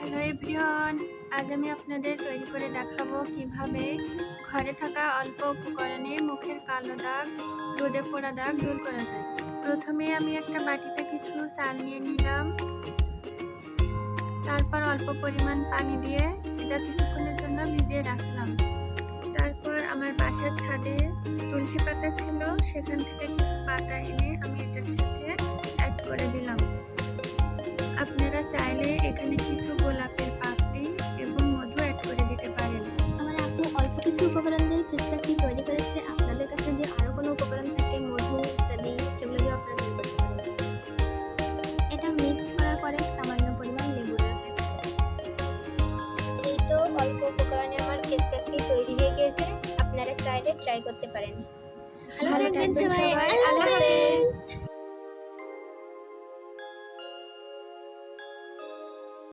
Hello everyone, আজ আমি আপনাদের তৈরি করে দেখাবো কিভাবে ঘরে থাকা অল্প উপকরণে মুখের কালো দাগ, রোদে পোড়া দাগ দূর করা যায়। প্রথমে আমি একটা বাটিতে কিছু চাল নিয়ে নিলাম, তারপর অল্প পরিমাণ পানি দিয়ে এটা কিছুক্ষণের জন্য ভিজিয়ে রাখলাম। তারপর আমার বাসার ছাদে তুলসী পাতা ছিল, সেখান থেকে কিছু পাতা এনে আমি এটার সাথে অ্যাড করে দিলাম। আপনারা চাইলে এখানে কিছু গোলাপের পাপড়ি এবং মধু অ্যাড করে দিতে পারেন। আমার আপু অল্প কিছু উপকরণ দিয়ে ফেস প্যাকটি তৈরি করেছে। আপনাদের কাছে যদি আরো কোনো উপকরণ থাকে, মধু ইত্যাদি, সেগুলো দিয়ে আপনারা তৈরি করতে পারেন। এটা মিক্সড করার পরে সামান্য পরিমাণ লেবুর রস অ্যাড করতে এই তো অল্প উপকরণে আমার ফেস প্যাকটি তৈরি হয়ে গিয়েছে। আপনারা চাইলে ট্রাই করতে পারেন। ভালো থাকবেন সবাই। আল্লাহ হাফেজ।